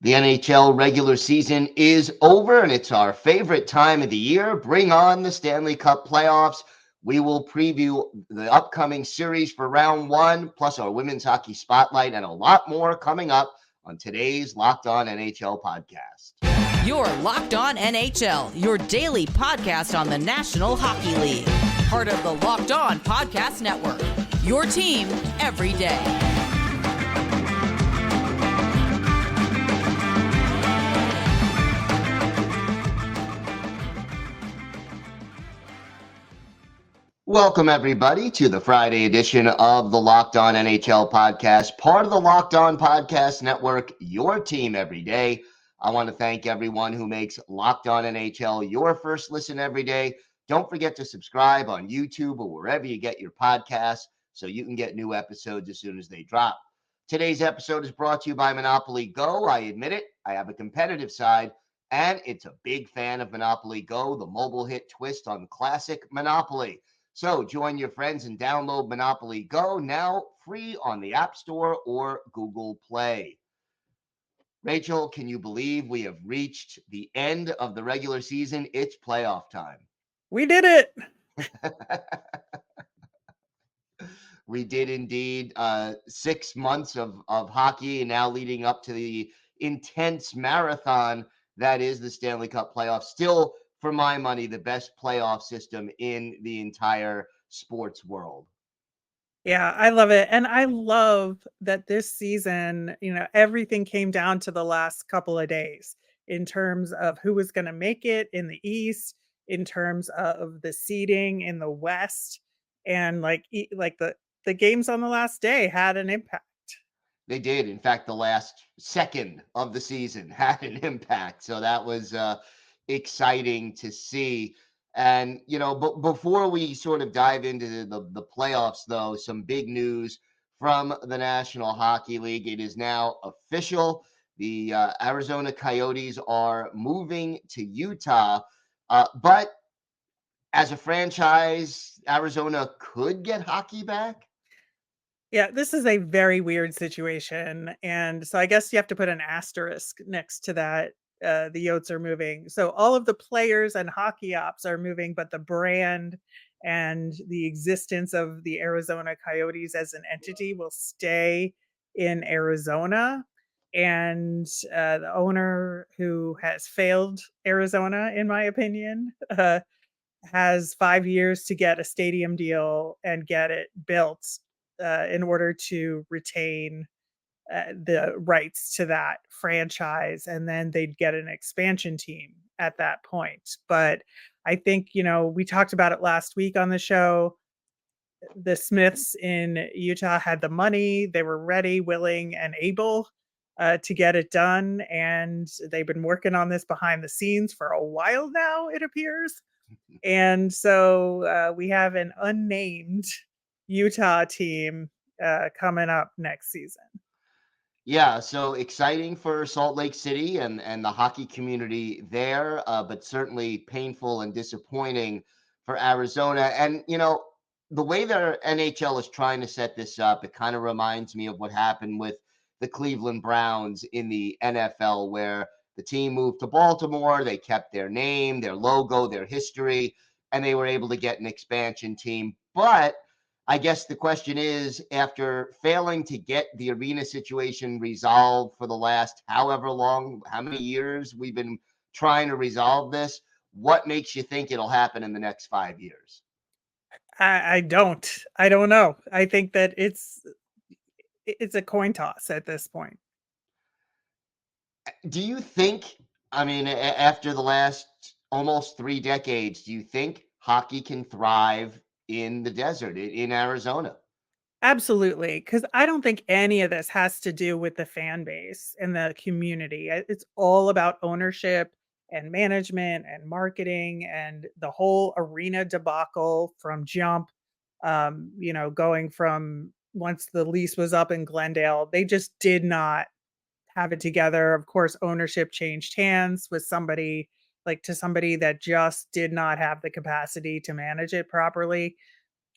The NHL regular season is over, and it's our favorite time of the year. Bring on the Stanley Cup Playoffs. We will preview the upcoming series for round one, plus our women's hockey spotlight, and a lot more coming up on today's Locked On NHL podcast. You're Locked On NHL, your daily podcast on the National Hockey League. Part of the Locked On Podcast Network, your team every day. Welcome, everybody, to the Friday edition of the Locked On NHL podcast, part of the Locked On Podcast Network, your team every day. I want to thank everyone who makes Locked On NHL your first listen every day. Don't forget to subscribe on YouTube or wherever you get your podcasts so you can get new episodes as soon as they drop. Today's episode is brought to you by Monopoly Go. I admit it, I have a competitive side, and it's a big fan of Monopoly Go, the mobile hit twist on classic Monopoly. So join your friends and download Monopoly Go, now free on the App Store or Google Play. Rachel, can you believe we have reached the end of the regular season? It's playoff time. We did it. We did indeed. 6 months of hockey, and now leading up to the intense marathon that is the Stanley Cup Playoffs. Still, for my money, the best playoff system in the entire sports world. Yeah, I love it. And I love that this season, everything came down to the last couple of days in terms of who was going to make it in the East, in terms of the seeding in the West. And the games on the last day had an impact. They did. In fact, the last second of the season had an impact. So that was exciting to see. And, but before we sort of dive into the playoffs, though, some big news from the National Hockey League. It is now official. The Arizona Coyotes are moving to Utah. But as a franchise, Arizona could get hockey back. Yeah, this is a very weird situation. And so I guess you have to put an asterisk next to that. The Yotes are moving. So all of the players and hockey ops are moving, but the brand and the existence of the Arizona Coyotes as an entity will stay in Arizona. And the owner, who has failed Arizona, in my opinion, has 5 years to get a stadium deal and get it built in order to retain the rights to that franchise, and then they'd get an expansion team at that point. But I think, we talked about it last week on the show. The Smiths in Utah had the money. They were ready, willing, and able to get it done. And they've been working on this behind the scenes for a while now, it appears. And so we have an unnamed Utah team coming up next season. Yeah, so exciting for Salt Lake City and the hockey community there, but certainly painful and disappointing for Arizona. And, the way their NHL is trying to set this up, it kind of reminds me of what happened with the Cleveland Browns in the NFL, where the team moved to Baltimore, they kept their name, their logo, their history, and they were able to get an expansion team. But I guess the question is, after failing to get the arena situation resolved for the last however long, how many years we've been trying to resolve this, what makes you think it'll happen in the next 5 years? I don't know. I think that it's a coin toss at this point. Do you think, after the last almost 3 decades, do you think hockey can thrive in the desert, in Arizona? Absolutely, because I don't think any of this has to do with the fan base and the community. It's all about ownership and management and marketing and the whole arena debacle from jump. Going from once the lease was up in Glendale, they just did not have it together. Of course, ownership changed hands with somebody that just did not have the capacity to manage it properly.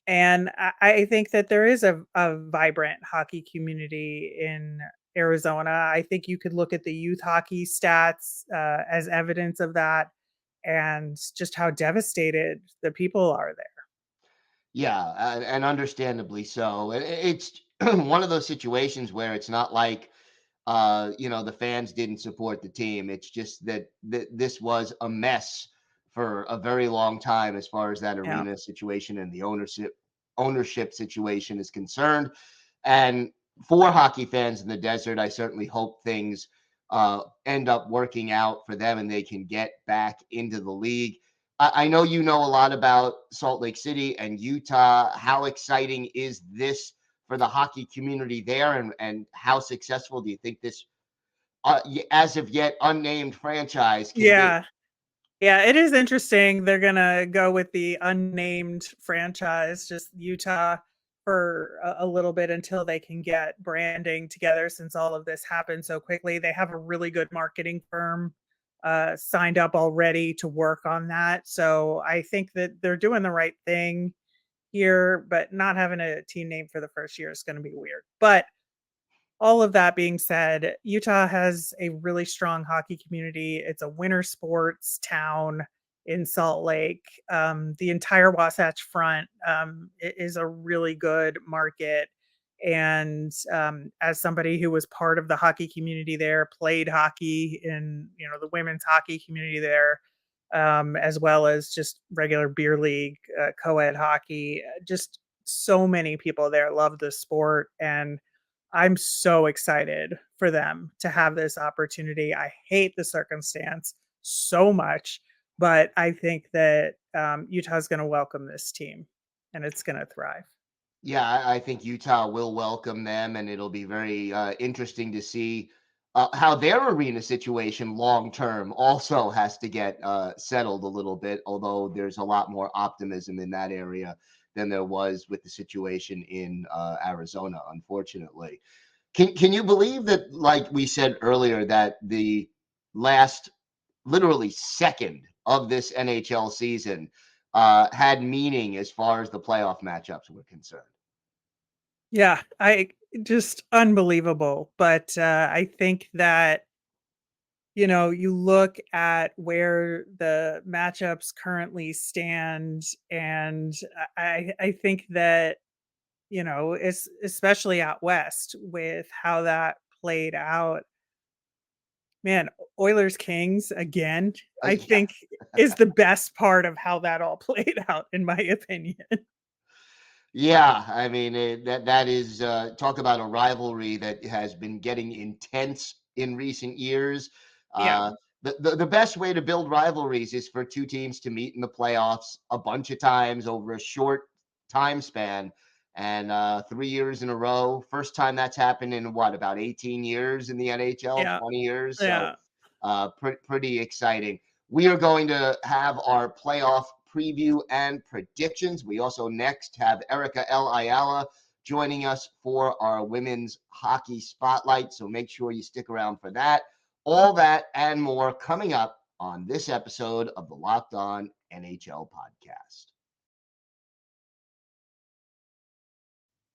And I think that there is a vibrant hockey community in Arizona. I think you could look at the youth hockey stats as evidence of that, and just how devastated the people are there. Yeah, and understandably so. It's one of those situations where it's not like the fans didn't support the team. It's just that this was a mess for a very long time as far as that Yeah. arena situation and the ownership situation is concerned. And for hockey fans in the desert, I certainly hope things end up working out for them and they can get back into the league. I know you know a lot about Salt Lake City and Utah. How exciting is this for the hockey community there, and how successful do you think this as of yet unnamed franchise can be? Yeah. Yeah, it is interesting. They're gonna go with the unnamed franchise, just Utah, for a little bit until they can get branding together, since all of this happened so quickly. They have a really good marketing firm signed up already to work on that. So I think that they're doing the right thing here, but not having a team name for the first year is going to be weird. But all of that being said, Utah has a really strong hockey community. It's a winter sports town in Salt Lake. The entire Wasatch Front is a really good market. And as somebody who was part of the hockey community there, played hockey in the women's hockey community there, as well as just regular beer league, co-ed hockey, just so many people there love the sport, and I'm so excited for them to have this opportunity. I hate the circumstance so much, but I think that Utah's going to welcome this team and it's going to thrive. Yeah, I think Utah will welcome them, and it'll be very interesting to see how their arena situation long term also has to get settled a little bit. Although there's a lot more optimism in that area than there was with the situation in Arizona, unfortunately. Can you believe that, like we said earlier, that the last literally second of this NHL season had meaning as far as the playoff matchups were concerned? Yeah, I just unbelievable. But I think that you look at where the matchups currently stand, and I think that it's especially out west with how that played out. Man, Oilers Kings again, I Yeah. think is the best part of how that all played out, in my opinion. Yeah, I mean that is talk about a rivalry that has been getting intense in recent years. Yeah, The best way to build rivalries is for two teams to meet in the playoffs a bunch of times over a short time span, and 3 years in a row. First time that's happened in what, about 18 years in the NHL, yeah, 20 years. So yeah. pretty exciting. We are going to have our playoff preview and predictions. We also next have Erica L. Ayala joining us for our women's hockey spotlight. So make sure you stick around for that. All that and more coming up on this episode of the Locked On NHL podcast.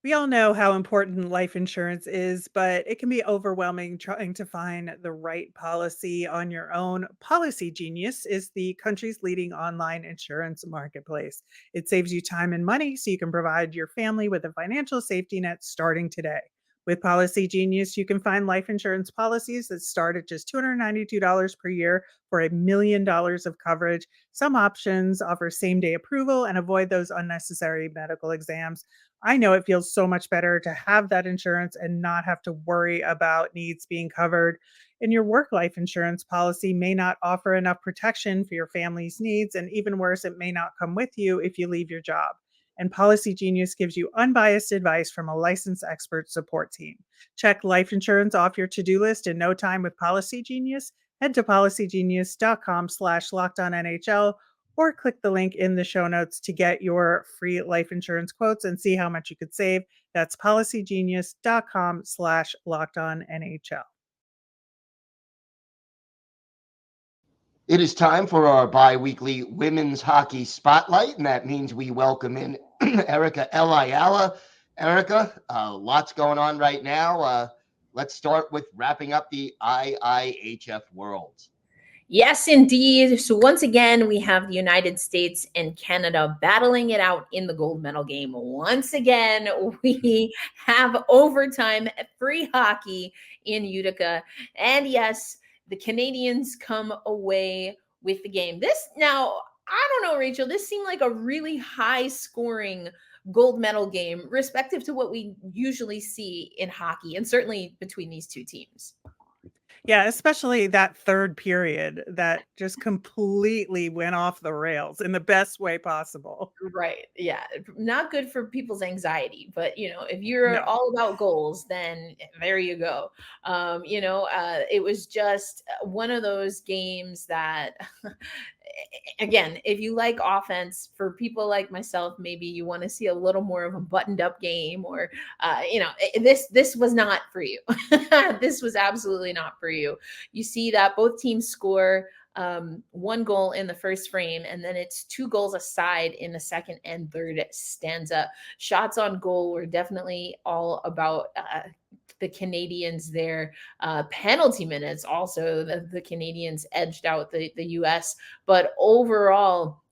We all know how important life insurance is, but it can be overwhelming trying to find the right policy on your own. Policy Genius is the country's leading online insurance marketplace. It saves you time and money so you can provide your family with a financial safety net starting today. With Policy Genius, you can find life insurance policies that start at just $292 per year for $1 million of coverage. Some options offer same day approval and avoid those unnecessary medical exams. I know it feels so much better to have that insurance and not have to worry about needs being covered. And your work life insurance policy may not offer enough protection for your family's needs. And even worse, it may not come with you if you leave your job. And Policy Genius gives you unbiased advice from a licensed expert support team. Check life insurance off your to-do list in no time with Policy Genius. Head to policygenius.com/lockedonnhl or click the link in the show notes to get your free life insurance quotes and see how much you could save. That's policygenius.com/lockedonnhl. It is time for our bi-weekly women's hockey spotlight, and that means we welcome in Erica L. Ayala. Erica, lots going on right now. let's start with wrapping up the IIHF Worlds. Yes, indeed. So once again, we have the United States and Canada battling it out in the gold medal game. Once again, we have overtime free hockey in Utica. And yes, the Canadians come away with the game. This now, I don't know, Rachel, this seemed like a really high scoring gold medal game, respective to what we usually see in hockey, and certainly between these two teams. Yeah, especially that third period that just completely went off the rails in the best way possible. Right. Yeah. Not good for people's anxiety, but if you're all about goals, then there you go. It was just one of those games that again, if you like offense, for people like myself, maybe you want to see a little more of a buttoned up game, or this was not for you. This was absolutely not for you. You see that both teams score one goal in the first frame, and then it's 2 goals aside in the second and third stanza. Shots on goal were definitely all about the Canadians there. Penalty minutes also, the Canadians edged out the US, but overall,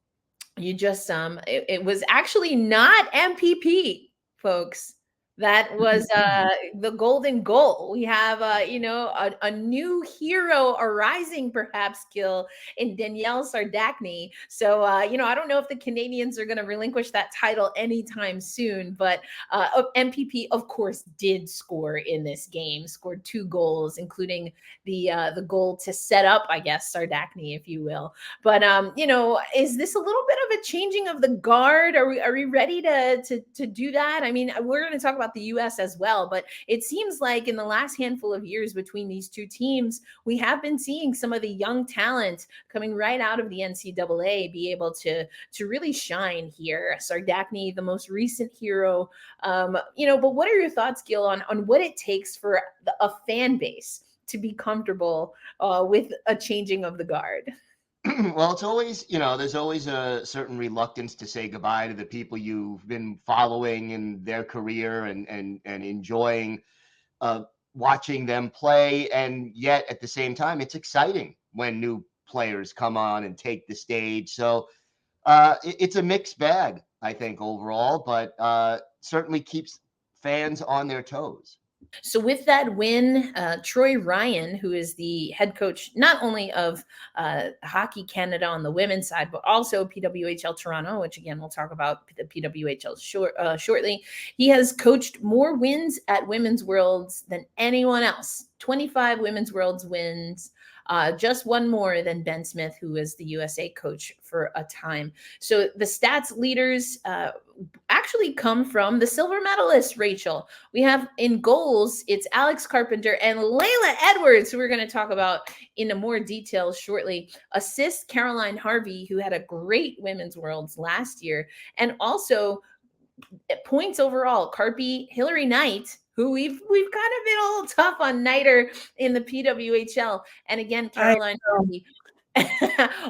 you just it was actually not MPP, folks. That was the golden goal. We have a new hero arising, perhaps, Gil, in Danielle Sardachny. So I don't know if the Canadians are going to relinquish that title anytime soon, but MPP, of course, did score in this game, scored 2 goals, including the goal to set up, I guess, Sardachny, if you will. But is this a little bit of a changing of the guard? Are we ready to do that? I mean, we're going to talk about the US as well, but it seems like in the last handful of years between these two teams, we have been seeing some of the young talent coming right out of the NCAA be able to really shine here. Sardachny, the most recent hero, but what are your thoughts, Gil, on what it takes for a fan base to be comfortable with a changing of the guard? Well, it's always, there's always a certain reluctance to say goodbye to the people you've been following in their career and enjoying watching them play. And yet at the same time, it's exciting when new players come on and take the stage. So it's a mixed bag, I think, overall, but certainly keeps fans on their toes. So with that win, Troy Ryan, who is the head coach not only of Hockey Canada on the women's side, but also PWHL Toronto, which again, we'll talk about the PWHL shortly. He has coached more wins at Women's Worlds than anyone else. 25 Women's Worlds wins. Just one more than Ben Smith, who was the USA coach for a time. So the stats leaders actually come from the silver medalists, Rachel. We have in goals, it's Alex Carpenter and Layla Edwards, who we're going to talk about in more detail shortly. Assists, Caroline Harvey, who had a great Women's Worlds last year. And also points overall, Carpy, Hillary Knight, who we've kind of been a little tough on Nighter in the PWHL. And again, Caroline Harvey,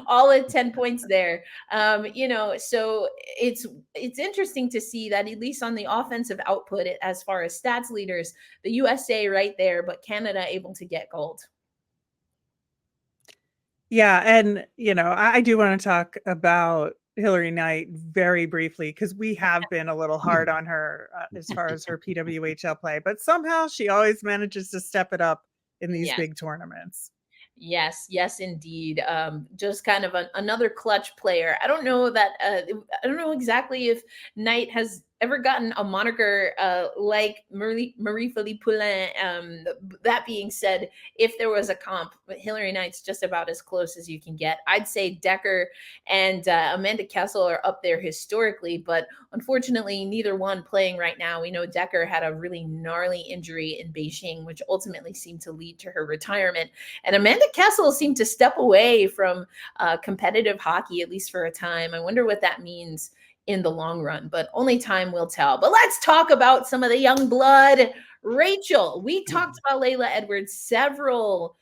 all at 10 points there. So it's interesting to see that at least on the offensive output, as far as stats leaders, the USA right there, but Canada able to get gold. Yeah. And, I do want to talk about Hillary Knight very briefly, because we have been a little hard on her as far as her PWHL play, but somehow she always manages to step it up in these big tournaments. Yes, indeed. Just kind of another clutch player. I don't know exactly if Knight has ever gotten a moniker like Marie-Philippe Poulin. That being said, if there was a comp, Hillary Knight's just about as close as you can get. I'd say Decker and Amanda Kessel are up there historically, but unfortunately, neither one playing right now. We know Decker had a really gnarly injury in Beijing, which ultimately seemed to lead to her retirement. And Amanda Kessel seemed to step away from competitive hockey, at least for a time. I wonder what that means in the long run, but only time will tell. But let's talk about some of the young blood. Rachel, we talked about Layla Edwards several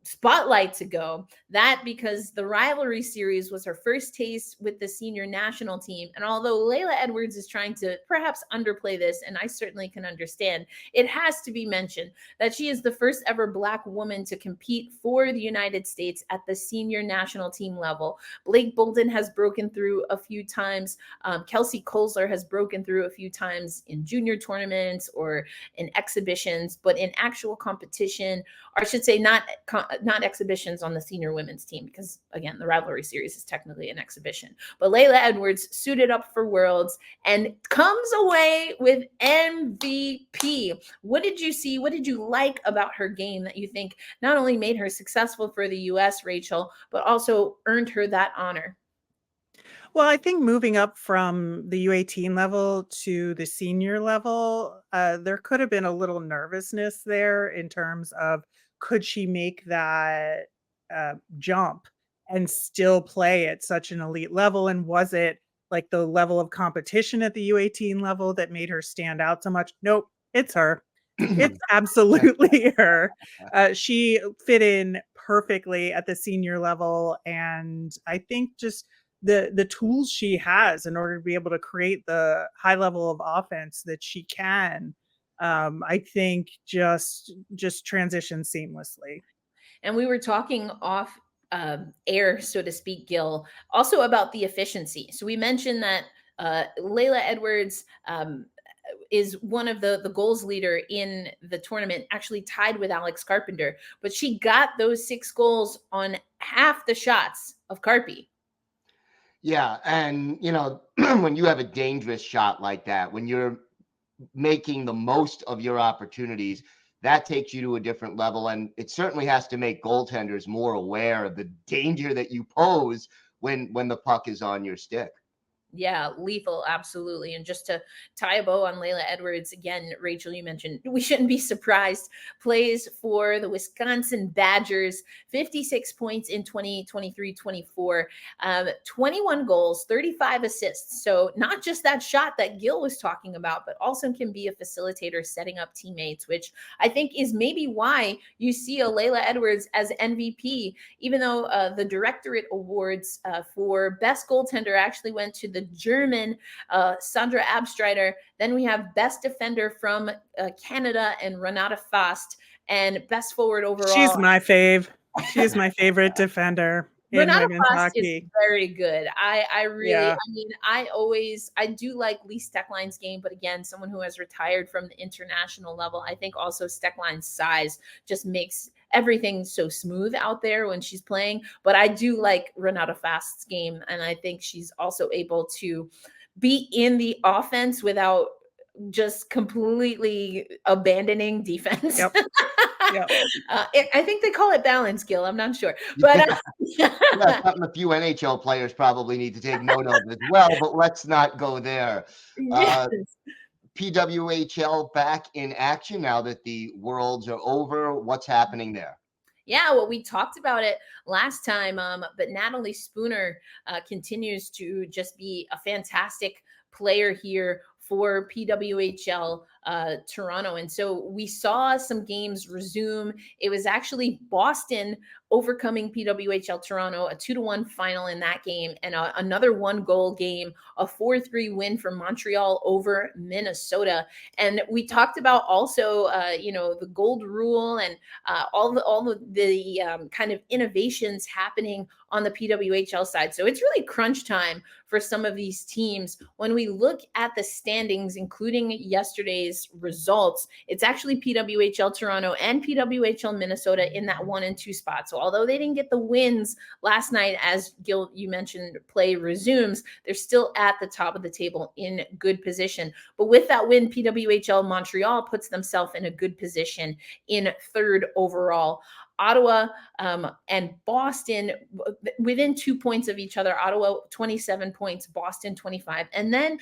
spotlight to go. That because the rivalry series was her first taste with the senior national team. And although Layla Edwards is trying to perhaps underplay this, and I certainly can understand, it has to be mentioned that she is the first ever Black woman to compete for the United States at the senior national team level. Blake Bolden has broken through a few times. Kelsey Kolzler has broken through a few times in junior tournaments or in exhibitions, but in actual competition, or I should say not exhibitions on the senior women's team, because again, the rivalry series is technically an exhibition. But Layla Edwards suited up for Worlds and comes away with MVP. What did you see? What did you like about her game that you think not only made her successful for the U.S., Rachel, but also earned her that honor? Well, I think moving up from the U18 level to the senior level, there could have been a little nervousness there in terms of could she make that jump and still play at such an elite level? And was it like the level of competition at the U18 level that made her stand out so much? Nope, it's her. It's absolutely her. She fit in perfectly at the senior level. And I think just the tools she has in order to be able to create the high level of offense that she can, I think just transition seamlessly. And we were talking off air, so to speak, Gil, also about the efficiency. So we mentioned that Layla Edwards is one of the goals leader in the tournament, actually tied with Alex Carpenter, but she got those 6 goals on half the shots of Carpy. Yeah. And, when you have a dangerous shot like that, when you're making the most of your opportunities, that takes you to a different level. And it certainly has to make goaltenders more aware of the danger that you pose when the puck is on your stick. Yeah, lethal, absolutely. And just to tie a bow on Layla Edwards, again, Rachel, you mentioned we shouldn't be surprised. Plays for the Wisconsin Badgers, 56 points in 2023-24, 21 goals, 35 assists. So not just that shot that Gil was talking about, but also can be a facilitator setting up teammates, which I think is maybe why you see a Layla Edwards as MVP, even though the Directorate Awards for Best Goaltender actually went to the German Sandra Abstreiter. Then we have Best Defender from Canada and Renata Fast, and Best Forward overall. She's my fave. She's my favorite defender in Renata women's Fast hockey. is very good. I really, Yeah. I mean, I do like Lee Steckline's game, but again, someone who has retired from the international level, I think also Steckline's size just makes everything so smooth out there when she's playing. But I do like Renata Fast's game, and I think she's also able to be in the offense without just completely abandoning defense. Yep. Yep. I think they call it balance, Gil. I'm not sure, but yeah, something a few NHL players probably need to take note of as well. But let's not go there. Yes. PWHL back in action now that the Worlds are over. What's happening there? Yeah, well, we talked about it last time, but Natalie Spooner continues to just be a fantastic player here for PWHL Toronto. And so we saw some games resume. It was actually Boston overcoming PWHL Toronto, a 2-1 final in that game, and another 1-goal game, a 4-3 win for Montreal over Minnesota. And we talked about also, the gold rule and all the kind of innovations happening on the PWHL side. So it's really crunch time for some of these teams. When we look at the standings, including yesterday's results, it's actually PWHL Toronto and PWHL Minnesota in that 1 and 2 spot. So although they didn't get the wins last night, as Gil, you mentioned, play resumes, they're still at the top of the table in good position. But with that win, PWHL Montreal puts themselves in a good position in 3rd overall. Ottawa and Boston within 2 points of each other. Ottawa 27 points, Boston 25. And then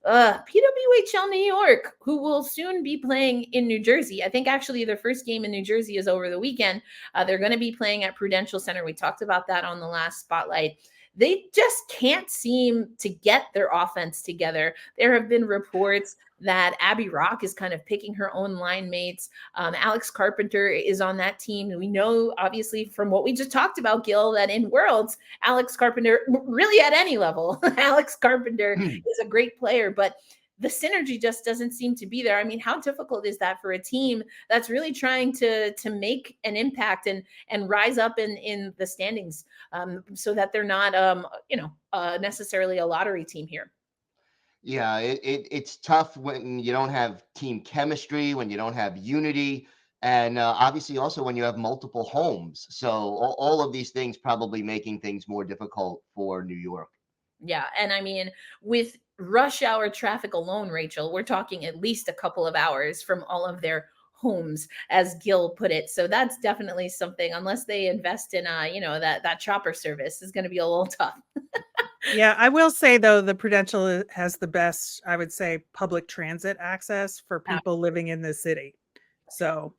PWHL New York, who will soon be playing in New Jersey. I think actually their first game in New Jersey is over the weekend. They're going to be playing at Prudential Center. We talked about that on the last Spotlight. they just can't seem to get their offense together. There have been reports that Abby Rock is kind of picking her own line mates. Alex Carpenter is on that team. And we know, obviously, from what we just talked about, Gil, that in Worlds, Alex Carpenter, really at any level, Alex Carpenter is a great player, but the synergy just doesn't seem to be there. I mean, how difficult is that for a team that's really trying to make an impact and rise up in the standings, so that they're not necessarily a lottery team here? Yeah, it's tough when you don't have team chemistry, when you don't have unity, and obviously also when you have multiple homes. So all of these things probably making things more difficult for New York. Yeah. And I mean, with rush hour traffic alone, Rachel, we're talking at least a couple of hours from all of their homes, as Gil put it. So that's definitely something, unless they invest in that chopper service, is going to be a little tough. Yeah, I will say though, the Prudential has the best, I would say, public transit access for people living in the city. So,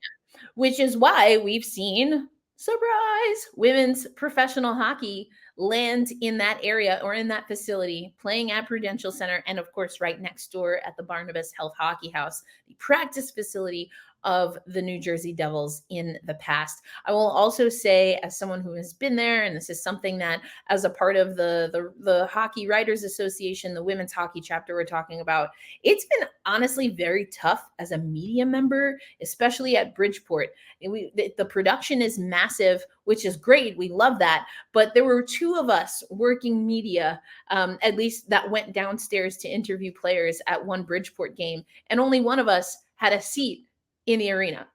which is why we've seen, surprise, women's professional hockey land in that area or in that facility, playing at Prudential Center, and of course right next door at the Barnabas Health Hockey House, the practice facility of the New Jersey Devils in the past. I will also say, as someone who has been there, and this is something that as a part of the Hockey Writers Association, the women's hockey chapter we're talking about, it's been honestly very tough as a media member, especially at Bridgeport. The production is massive, which is great. We love that. But there were two of us working media, at least, that went downstairs to interview players at one Bridgeport game, and only one of us had a seat in the arena.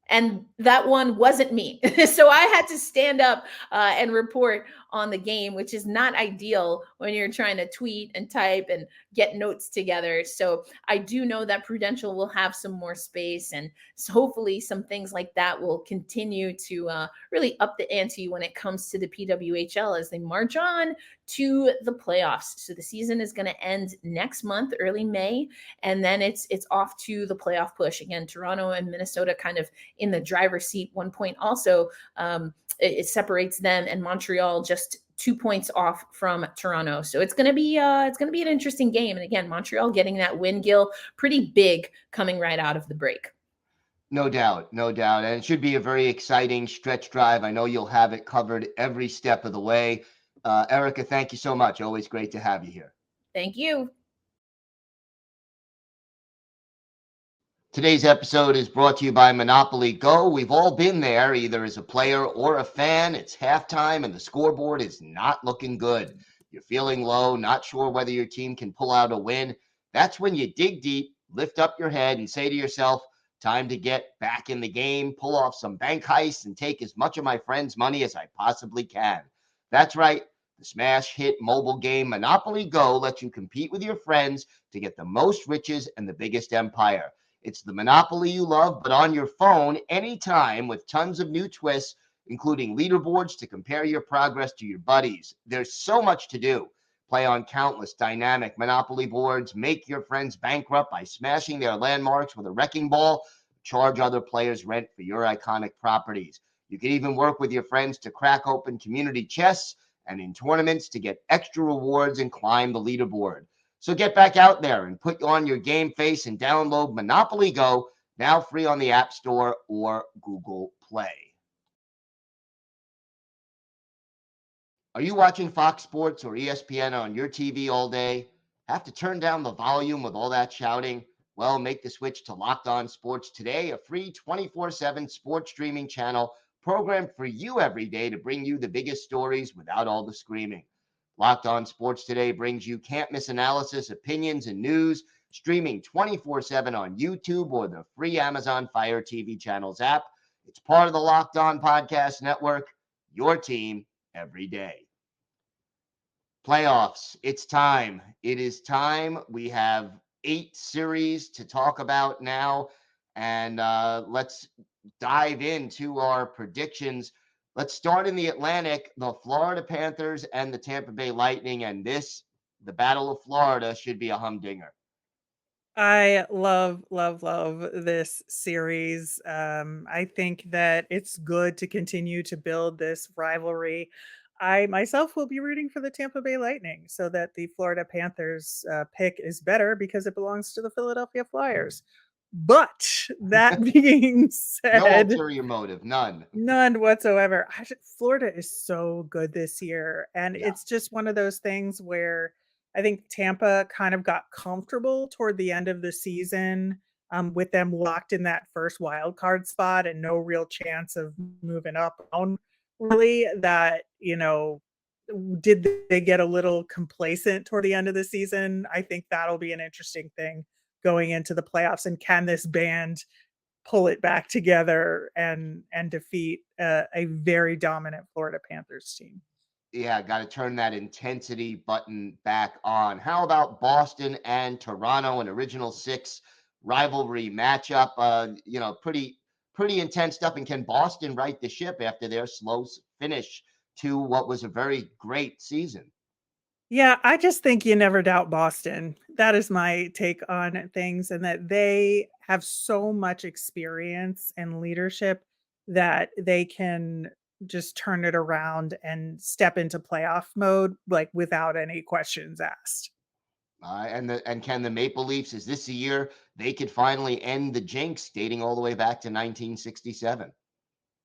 And that one wasn't me. So I had to stand up and report on the game, which is not ideal when you're trying to tweet and type and get notes together. So I do know that Prudential will have some more space, and so hopefully some things like that will continue to really up the ante when it comes to the PWHL as they march on to the playoffs. So the season is going to end next month, early May, and then it's off to the playoff push. Again, Toronto and Minnesota kind of in the driver's seat. 1 point also, it separates them and Montreal just 2 points off from Toronto. So it's going to be an interesting game. And again, Montreal getting that win, Gil, pretty big coming right out of the break. No doubt, no doubt. And it should be a very exciting stretch drive. I know you'll have it covered every step of the way. Erica, thank you so much. Always great to have you here. Thank you. Today's episode is brought to you by Monopoly Go. We've all been there, either as a player or a fan. It's halftime and the scoreboard is not looking good. You're feeling low, not sure whether your team can pull out a win. That's when you dig deep, lift up your head, and say to yourself, time to get back in the game, pull off some bank heists, and take as much of my friends' money as I possibly can. That's right. The smash hit mobile game Monopoly Go lets you compete with your friends to get the most riches and the biggest empire. It's the Monopoly you love, but on your phone anytime, with tons of new twists, including leaderboards to compare your progress to your buddies. There's so much to do. Play on countless dynamic Monopoly boards, make your friends bankrupt by smashing their landmarks with a wrecking ball, charge other players rent for your iconic properties. You can even work with your friends to crack open community chests and in tournaments to get extra rewards and climb the leaderboard. So get back out there and put on your game face and download Monopoly Go, now free on the App Store or Google Play. Are you watching Fox Sports or ESPN on your TV all day? Have to turn down the volume with all that shouting? Well, make the switch to Locked On Sports Today, a free 24/7 sports streaming channel programmed for you every day to bring you the biggest stories without all the screaming. Locked On Sports Today brings you can't-miss analysis, opinions, and news, streaming 24/7 on YouTube or the free Amazon Fire TV channels app. It's part of the Locked On Podcast Network, your team every day. Playoffs, it's time. It is time. We have 8 series to talk about now, and let's dive into our predictions. Let's start in the Atlantic, the Florida Panthers and the Tampa Bay Lightning, and the Battle of Florida, should be a humdinger. I love this series. I think that it's good to continue to build this rivalry. I myself will be rooting for the Tampa Bay Lightning so that the Florida Panthers pick is better because it belongs to the Philadelphia Flyers. But that being No said, ulterior motive, none. none whatsoever. Florida is so good this year, and Yeah. it's just one of those things where I think Tampa kind of got comfortable toward the end of the season, with them locked in that first wild card spot and no real chance of moving up. Really, that did they get a little complacent toward the end of the season? I think that'll be an interesting thing going into the playoffs. And can this band pull it back together and defeat a very dominant Florida Panthers team? Yeah, got to turn that intensity button back on. How about Boston and Toronto, an original six rivalry matchup? Pretty intense stuff. And can Boston right the ship after their slow finish to what was a very great season? Yeah, I just think you never doubt Boston. That is my take on things, and that they have so much experience and leadership that they can just turn it around and step into playoff mode like without any questions asked. And can the Maple Leafs, is this a year they could finally end the jinx dating all the way back to 1967?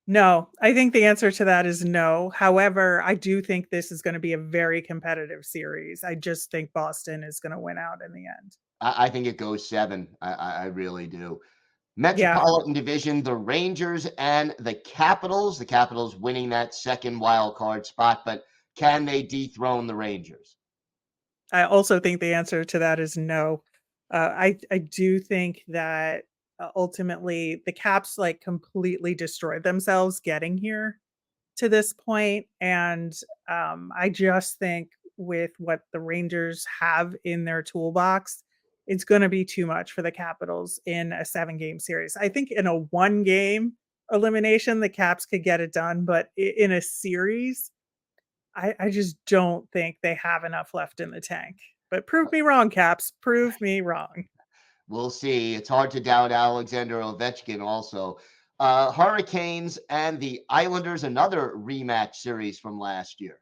No, I think the answer to that is no. However, I do think this is going to be a very competitive series. I just think Boston is going to win out in the end. I think it goes seven. I really do. Yeah. Metropolitan Division, the Rangers and the Capitals. The Capitals winning that second wild card spot, but can they dethrone the Rangers? I also think the answer to that is no. I do think that ultimately the Caps like completely destroyed themselves getting here to this point, and I just think with what the Rangers have in their toolbox, it's going to be too much for the Capitals in a 7-game series. I think in a 1-game elimination, the Caps could get it done, but in a series, I just don't think they have enough left in the tank. But prove me wrong, Caps. Prove me wrong. We'll see. It's hard to doubt Alexander Ovechkin also. Hurricanes and the Islanders, another rematch series from last year.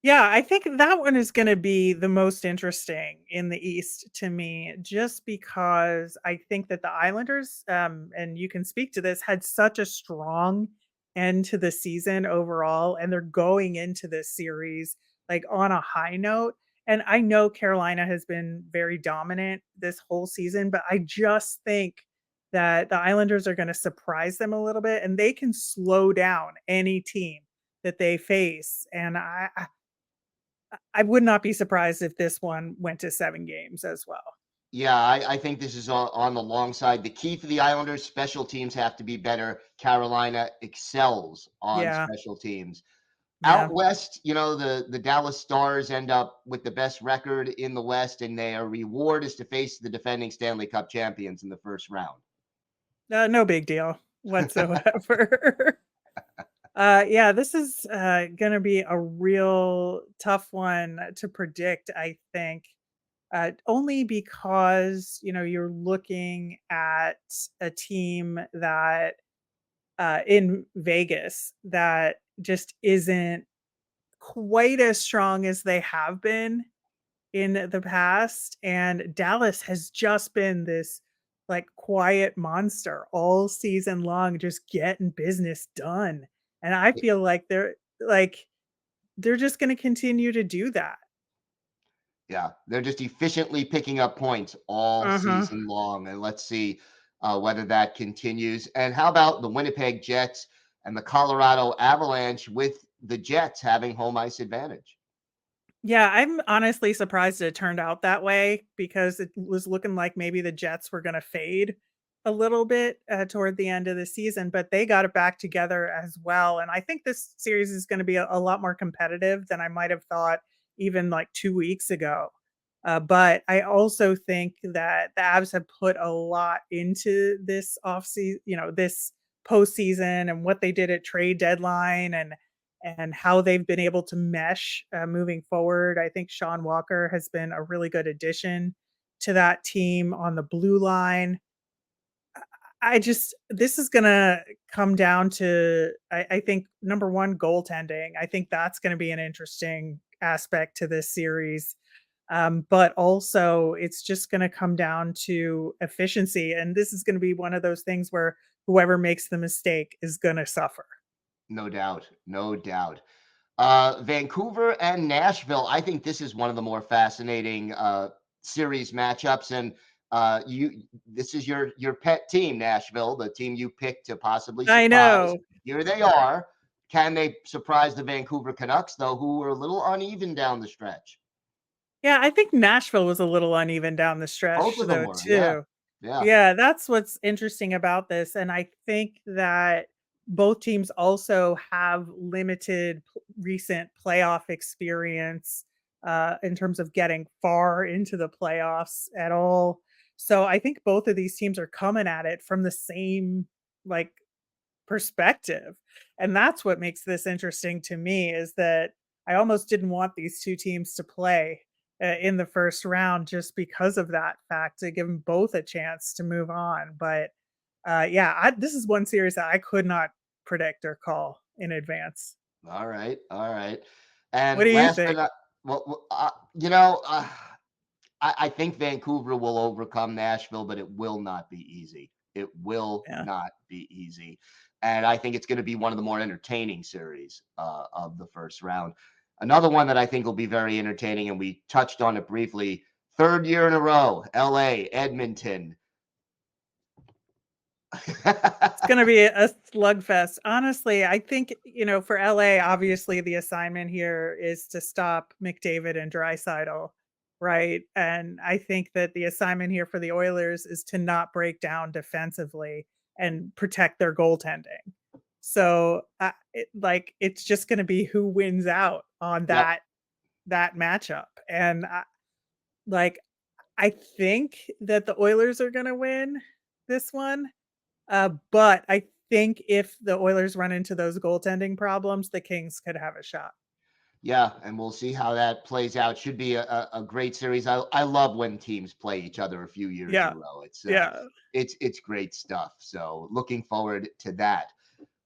Yeah, I think that one is gonna be the most interesting in the East to me, just because I think that the Islanders, and you can speak to this, had such a strong end to the season overall, and they're going into this series like on a high note. And I know Carolina has been very dominant this whole season, but I just think that the Islanders are gonna surprise them a little bit and they can slow down any team that they face. And I would not be surprised if this one went to 7 games as well. Yeah, I think this is on the long side. The key for the Islanders, special teams have to be better. Carolina excels on Yeah, special teams. Out yeah. west, the Dallas Stars end up with the best record in the West, and their reward is to face the defending Stanley Cup champions in the first round. No big deal whatsoever. Yeah, this is gonna be a real tough one to predict, I think. Only because, you're looking at a team that in Vegas that just isn't quite as strong as they have been in the past, and Dallas has just been this, like, quiet monster all season long, just getting business done, and I feel like, they're just gonna continue to do that. Yeah, they're just efficiently picking up points all Uh-huh. season long, and let's see whether that continues. And how about the Winnipeg Jets and the Colorado Avalanche with the Jets having home ice advantage? Yeah, I'm honestly surprised it turned out that way because it was looking like maybe the Jets were gonna fade a little bit, toward the end of the season, but they got it back together as well, and I think this series is gonna be a lot more competitive than I might have thought even, like, 2 weeks ago. But I also think that the Avs have put a lot into this this postseason and what they did at trade deadline and how they've been able to mesh moving forward. I think Sean Walker has been a really good addition to that team on the blue line. This is going to come down to, I think, number one, goaltending. I think that's going to be an interesting aspect to this series. But also, it's just going to come down to efficiency. And this is going to be one of those things where whoever makes the mistake is going to suffer. No doubt. No doubt. Vancouver and Nashville. I think this is one of the more fascinating series matchups. And this is your pet team, Nashville, the team you picked to possibly surprise. I know. Here they are. Can they surprise the Vancouver Canucks, though, who were a little uneven down the stretch? Yeah, I think Nashville was a little uneven down the stretch, Both of them though, were. too. Yeah. Yeah, that's what's interesting about this. And I think that both teams also have limited recent playoff experience in terms of getting far into the playoffs at all. So I think both of these teams are coming at it from the same like perspective. And that's what makes this interesting to me, is that I almost didn't want these two teams to play in the first round just because of that fact, to give them both a chance to move on. But this is one series that I could not predict or call in advance. All right. What And do you last but think? not, I think Vancouver will overcome Nashville, but it will not be easy. It will Yeah. not be easy. And I think it's going to be one of the more entertaining series of the first round. Another one that I think will be very entertaining, and we touched on it briefly, third year in a row, LA, Edmonton. It's going to be a slugfest. Honestly, I think, for LA, obviously the assignment here is to stop McDavid and Draisaitl, right? And I think that the assignment here for the Oilers is to not break down defensively and protect their goaltending. So, it's just going to be who wins out on that matchup. And I think that the Oilers are going to win this one. But I think if the Oilers run into those goaltending problems, the Kings could have a shot. Yeah, and we'll see how that plays out. Should be a great series. I love when teams play each other a few years in a row. It's great stuff. So looking forward to that.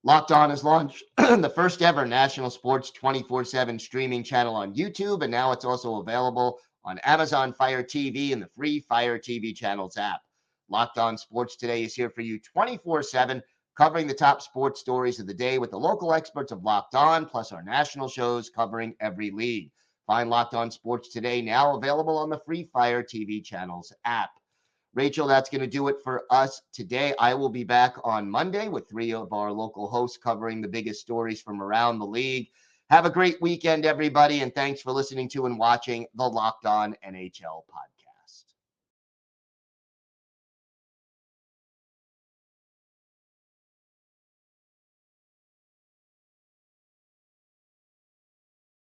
Locked On has launched the first ever national sports 24/7 streaming channel on YouTube, and now it's also available on Amazon Fire TV and the free Fire TV channels app. Locked On Sports Today is here for you 24/7, covering the top sports stories of the day with the local experts of Locked On, plus our national shows covering every league. Find Locked On Sports Today now available on the free Fire TV channels app. Rachel, that's going to do it for us today. I will be back on Monday with 3 of our local hosts covering the biggest stories from around the league. Have a great weekend, everybody, and thanks for listening to and watching the Locked On NHL podcast.